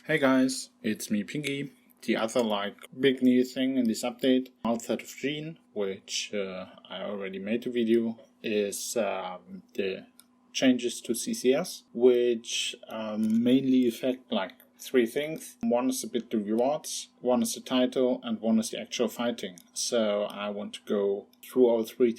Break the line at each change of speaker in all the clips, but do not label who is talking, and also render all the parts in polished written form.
Hey guys, it's me Pinky. The other big new thing in this update, outside of Gene, which I already made a video, is the changes to CCS, which mainly affect three things. One is a bit the rewards, one is the title, and one is the actual fighting. So I want to go through all three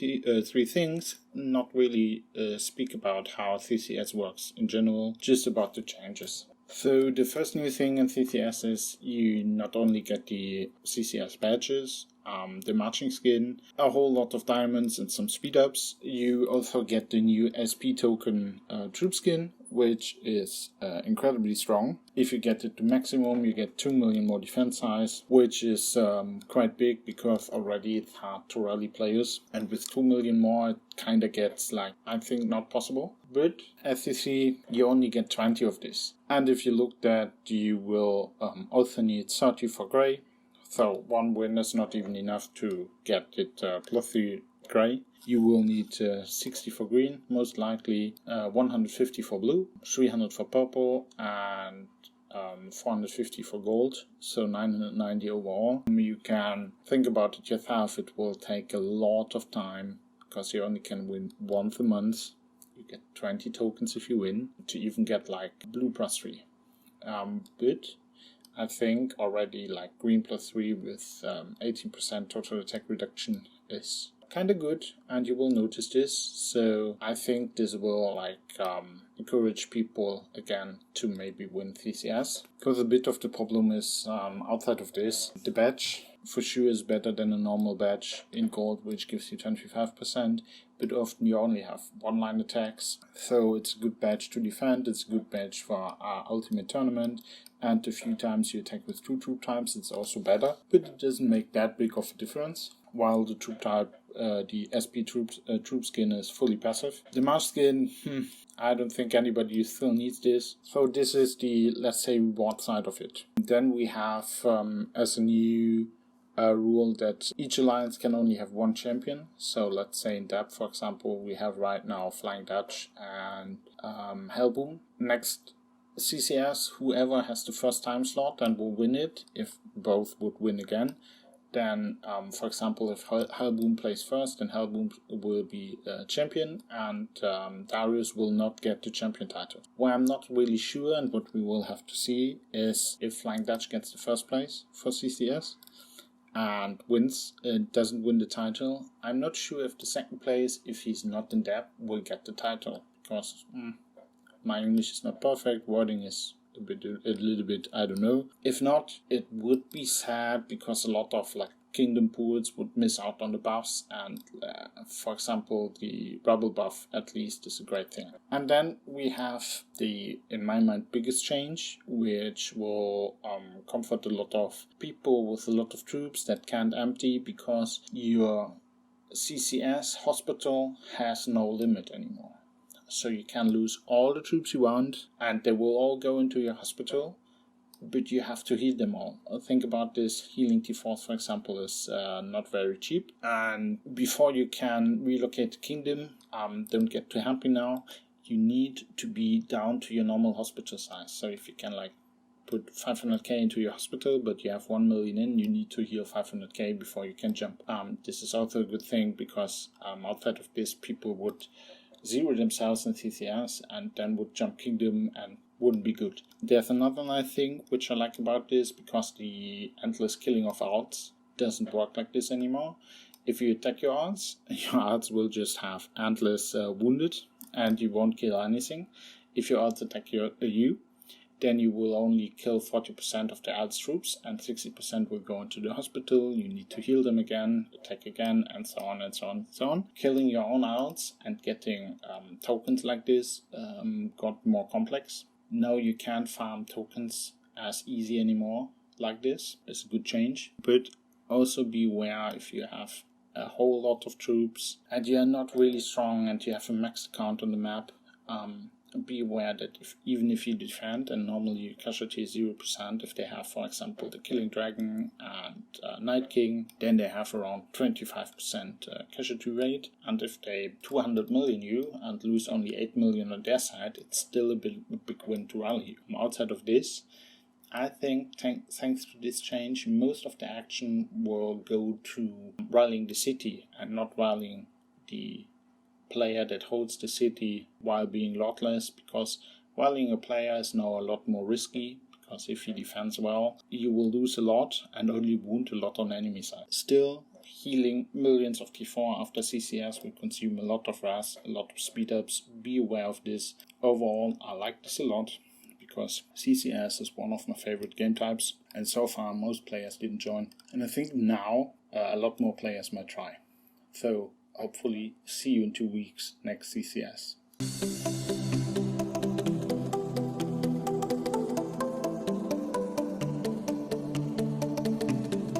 things, not really speak about how CCS works in general, just about the changes. So the first new thing in CCS is you not only get the CCS badges, the marching skin, a whole lot of diamonds and some speed ups. You also get the new SP token troop skin, which is incredibly strong. If you get it to maximum, you get 2 million more defense size, which is quite big because already it's hard to rally players. And with 2 million more, it kind of gets I think not possible. But as you see, you only get 20 of this. And if you look that, you will also need 30 for gray. So one win is not even enough to get it plus 3 gray. You will need 60 for green, most likely 150 for blue, 300 for purple, and 450 for gold, so 990 overall. You can think about it yourself. It will take a lot of time because you only can win once a month. You get 20 tokens if you win to even get blue plus 3. But I think already green plus 3 with 18% total attack reduction is kind of good, and you will notice this. So I think this will encourage people again to maybe win CCS. Because a bit of the problem is outside of this, the badge for sure is better than a normal badge in gold, which gives you 25%, but often you only have one-line attacks. So it's a good badge to defend, it's a good badge for our ultimate tournament, and a few times you attack with 2 troop types, it's also better, but it doesn't make that big of a difference. While the troop type, the SP troop skin is fully passive. The march skin, I don't think anybody still needs this. So this is the, let's say, reward side of it. Then we have as a new rule that each alliance can only have one champion. So let's say in depth, for example, we have right now Flying Dutch and Hellboom. Next CCS, whoever has the first time slot and will win it, if both would win again. Then, for example, if Hellboom plays first, then Hellboom will be champion, and Darius will not get the champion title. What I'm not really sure, and what we will have to see, is if Flying Dutch gets the first place for CCS and doesn't win the title. I'm not sure if the second place, if he's not in depth, will get the title, because my English is not perfect, wording is a little bit, I don't know. If not, it would be sad because a lot of kingdom pools would miss out on the buffs, and for example, the rubble buff at least is a great thing. And then we have the, in my mind, biggest change, which will comfort a lot of people with a lot of troops that can't empty, because your CCS hospital has no limit anymore. So you can lose all the troops you want, and they will all go into your hospital, but you have to heal them all. Think about this, healing T4, for example, is not very cheap. And before you can relocate the kingdom, don't get too happy now, you need to be down to your normal hospital size. So if you can put 500k into your hospital, but you have 1 million in, you need to heal 500k before you can jump. This is also a good thing, because outside of this, people would zero themselves in CCS and then would jump kingdom and wouldn't be good. There's another nice thing which I like about this, because the endless killing of alts doesn't work like this anymore. If you attack your alts will just have endless wounded, and you won't kill anything. If your alts attack you, then you will only kill 40% of the alts troops, and 60% will go into the hospital. You need to heal them again, attack again, and so on and so on and so on. Killing your own alts and getting tokens like this got more complex. Now you can't farm tokens as easy anymore like this. It's a good change. But also be aware, if you have a whole lot of troops and you are not really strong and you have a max count on the map, be aware that even if you defend, and normally your casualty is 0%, if they have, for example, the Killing Dragon and Night King, then they have around 25% casualty rate, and if they 200 million you and lose only 8 million on their side, it's still a big win to rally you. Outside of this, I think thanks to this change, most of the action will go to rallying the city and not rallying the player that holds the city while being lotless, because rallying a player is now a lot more risky, because if he defends well, you will lose a lot and only wound a lot on the enemy side. Still, healing millions of T4 after CCS will consume a lot of RAS, a lot of speed ups. Be aware of this. Overall, I like this a lot, because CCS is one of my favorite game types, and so far most players didn't join, and I think now a lot more players might try. So hopefully see you in 2 weeks next CCS.